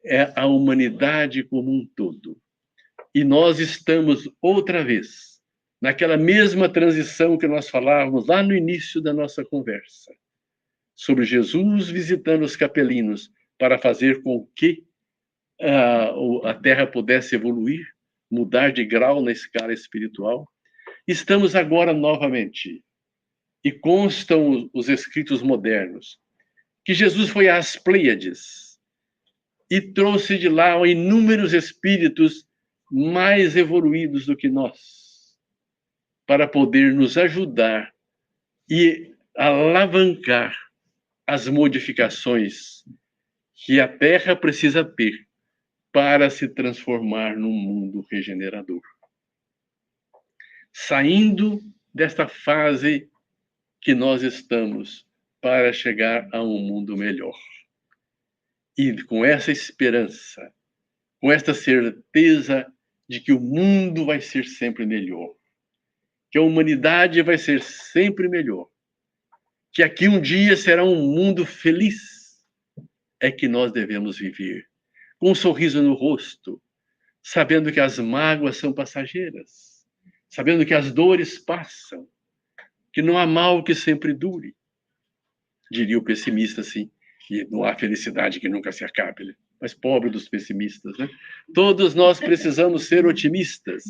D: É a humanidade como um todo. E nós estamos outra vez naquela mesma transição que nós falávamos lá no início da nossa conversa, sobre Jesus visitando os capelinos para fazer com que a Terra pudesse evoluir, mudar de grau na escala espiritual. Estamos agora novamente, e constam os escritos modernos, que Jesus foi às Pleiades e trouxe de lá inúmeros espíritos mais evoluídos do que nós, para poder nos ajudar e alavancar as modificações que a Terra precisa ter para se transformar num mundo regenerador. Saindo desta fase que nós estamos para chegar a um mundo melhor. E com essa esperança, com esta certeza de que o mundo vai ser sempre melhor, que a humanidade vai ser sempre melhor, que aqui um dia será um mundo feliz, é que nós devemos viver, com um sorriso no rosto, sabendo que as mágoas são passageiras, sabendo que as dores passam, que não há mal que sempre dure. Diria o pessimista assim, que não há felicidade que nunca se acabe, mas pobre dos pessimistas, né? Todos nós precisamos ser otimistas,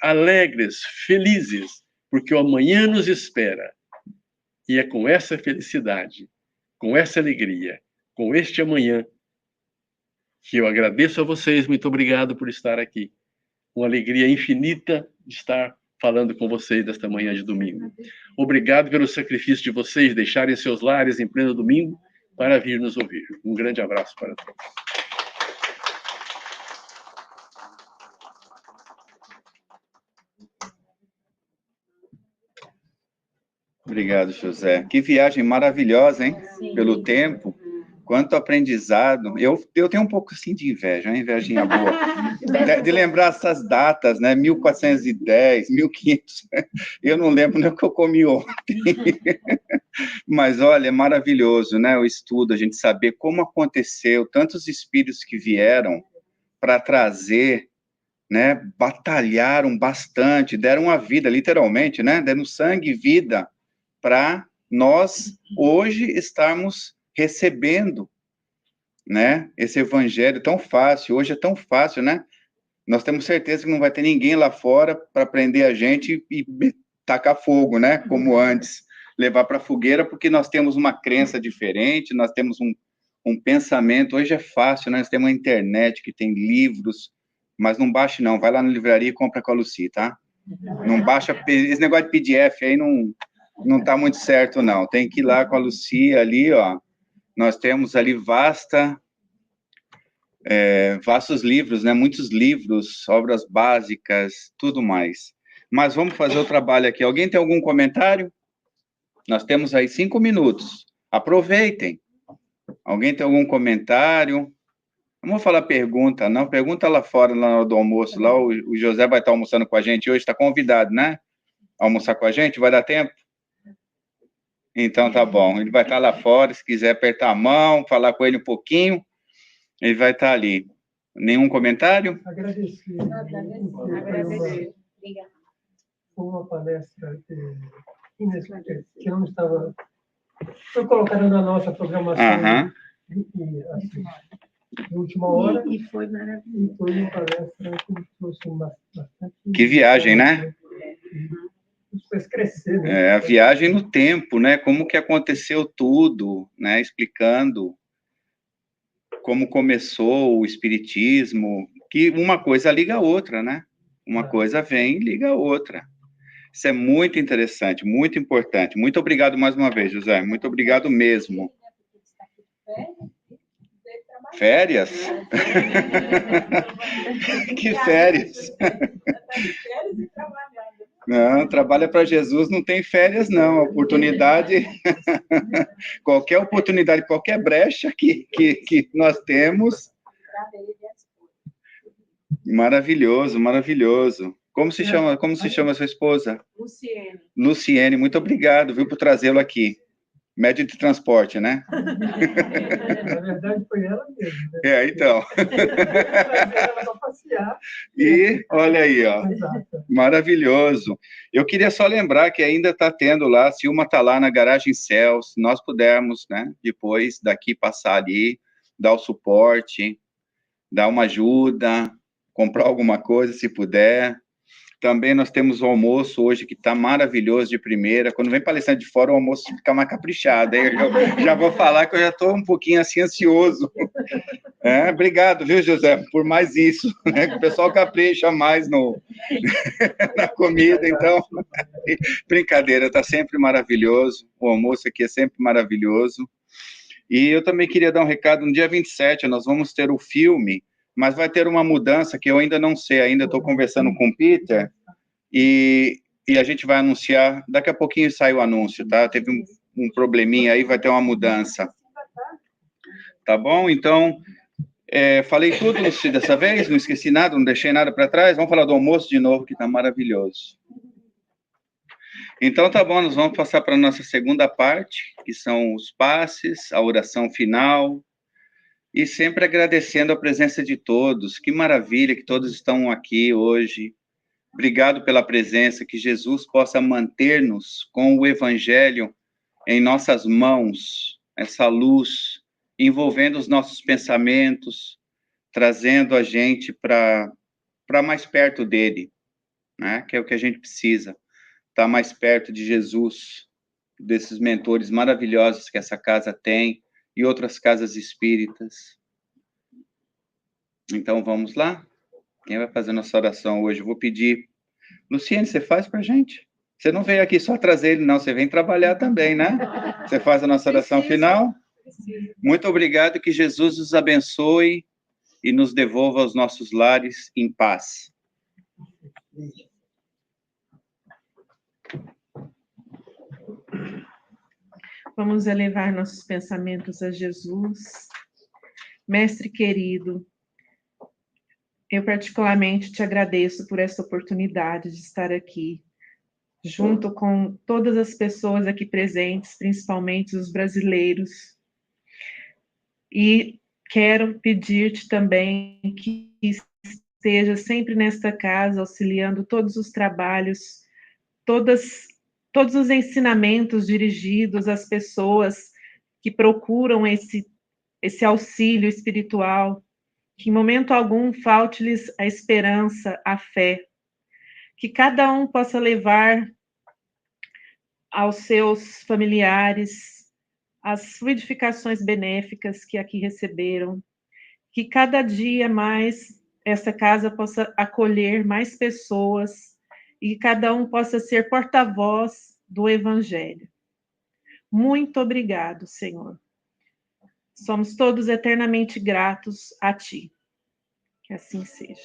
D: alegres, felizes, porque o amanhã nos espera. E é com essa felicidade, com essa alegria, com este amanhã, que eu agradeço a vocês. Muito obrigado por estar aqui. Uma alegria infinita de estar falando com vocês desta manhã de domingo. Obrigado pelo sacrifício de vocês deixarem seus lares em pleno domingo para vir nos ouvir. Um grande abraço para todos.
A: Obrigado, José. Que viagem maravilhosa, hein? Sim. Pelo tempo. Quanto aprendizado. Eu tenho um pouco assim de inveja, uma invejinha boa. De lembrar essas datas, né? 1410, 1500. Eu não lembro nem o que eu comi ontem. Mas, olha, é maravilhoso, né? O estudo, a gente saber como aconteceu, tantos espíritos que vieram para trazer, né? Batalharam bastante, deram a vida, literalmente, né? Deram sangue e vida para nós hoje estarmos recebendo, né, esse evangelho tão fácil. Hoje é tão fácil, né? Nós temos certeza que não vai ter ninguém lá fora para prender a gente e tacar fogo, né, como antes, levar para a fogueira, porque nós temos uma crença diferente, nós temos um pensamento. Hoje é fácil, né? Nós temos uma internet que tem livros, mas não baixe não, vai lá na livraria e compra com a Lucy, tá? Não baixa, esse negócio de PDF aí não tá muito certo, não. Tem que ir lá com a Lucia ali, ó. Nós temos ali vastos livros, né? Muitos livros, obras básicas, tudo mais. Mas vamos fazer o trabalho aqui. Alguém tem algum comentário? Nós temos aí 5 minutos. Aproveitem. Alguém tem algum comentário? Não vou falar pergunta, não. Pergunta lá fora, lá na hora do almoço. Lá o José vai estar almoçando com a gente hoje, está convidado, né? Almoçar com a gente, vai dar tempo? Então tá bom, ele vai estar lá fora, se quiser apertar a mão, falar com ele um pouquinho, ele vai estar ali. Nenhum comentário?
E: Agradecer. Foi uma palestra que não estava... Foi colocada na nossa programação.
A: Aham.
E: E, assim, de última hora.
F: E foi maravilhoso.
E: E foi uma palestra que trouxe bastante...
A: Que viagem, né?
E: Nos fez crescer, né?
A: A viagem no tempo, né? Como que aconteceu tudo, né? Explicando como começou o espiritismo, que uma coisa liga a outra, né? Uma coisa vem e liga a outra. Isso é muito interessante, muito importante. Muito obrigado mais uma vez, José. Muito obrigado mesmo. Férias? Que férias? Não, trabalha para Jesus, não tem férias, não. Oportunidade, qualquer oportunidade, qualquer brecha que nós temos. Maravilhoso, maravilhoso. Como se chama a sua esposa?
F: Luciene.
A: Luciene, muito obrigado, viu, por trazê-lo aqui. Médio de transporte, né?
E: Na verdade, foi ela mesma. Né?
A: Então.
E: Ela para passear.
A: E, olha aí, ó.
E: Exato.
A: Maravilhoso. Eu queria só lembrar que ainda está tendo lá, a Silma está lá na Garagem Céu, se nós pudermos, né, depois daqui passar ali, dar o suporte, dar uma ajuda, comprar alguma coisa, se puder. Também nós temos o almoço hoje, que está maravilhoso de primeira. Quando vem palestrante de fora, o almoço fica mais caprichado. Aí eu já vou falar que eu já estou um pouquinho assim ansioso. Obrigado, viu, José, por mais isso. Né? Que o pessoal capricha mais na comida. Então, brincadeira, está sempre maravilhoso. O almoço aqui é sempre maravilhoso. E eu também queria dar um recado. No dia 27, nós vamos ter o filme, mas vai ter uma mudança que eu ainda não sei, ainda estou conversando com o Peter, e a gente vai anunciar, daqui a pouquinho sai o anúncio, tá? Teve um probleminha aí, vai ter uma mudança. Tá bom? Então, falei tudo dessa vez, não esqueci nada, não deixei nada para trás. Vamos falar do almoço de novo, que está maravilhoso. Então, tá bom, nós vamos passar para a nossa segunda parte, que são os passes, a oração final, e sempre agradecendo a presença de todos. Que maravilha que todos estão aqui hoje. Obrigado pela presença, que Jesus possa manter-nos com o Evangelho em nossas mãos, essa luz, envolvendo os nossos pensamentos, trazendo a gente para mais perto dele, né? Que é o que a gente precisa, estar mais perto de Jesus, desses mentores maravilhosos que essa casa tem e outras casas espíritas. Então, vamos lá? Quem vai fazer nossa oração hoje? Eu vou pedir. Luciene, você faz para a gente? Você não veio aqui só trazer ele, não. Você vem trabalhar também, né? Você faz a nossa oração final? Muito obrigado, que Jesus nos abençoe e nos devolva aos nossos lares em paz.
F: Vamos elevar nossos pensamentos a Jesus. Mestre querido, eu particularmente te agradeço por essa oportunidade de estar aqui, junto com todas as pessoas aqui presentes, principalmente os brasileiros. E quero pedir-te também que esteja sempre nesta casa, auxiliando todos os trabalhos, todos os ensinamentos dirigidos às pessoas que procuram esse auxílio espiritual, que em momento algum falte-lhes a esperança, a fé, que cada um possa levar aos seus familiares as fluidificações benéficas que aqui receberam, que cada dia mais essa casa possa acolher mais pessoas e cada um possa ser porta-voz do Evangelho. Muito obrigado, Senhor. Somos todos eternamente gratos a Ti. Que assim seja.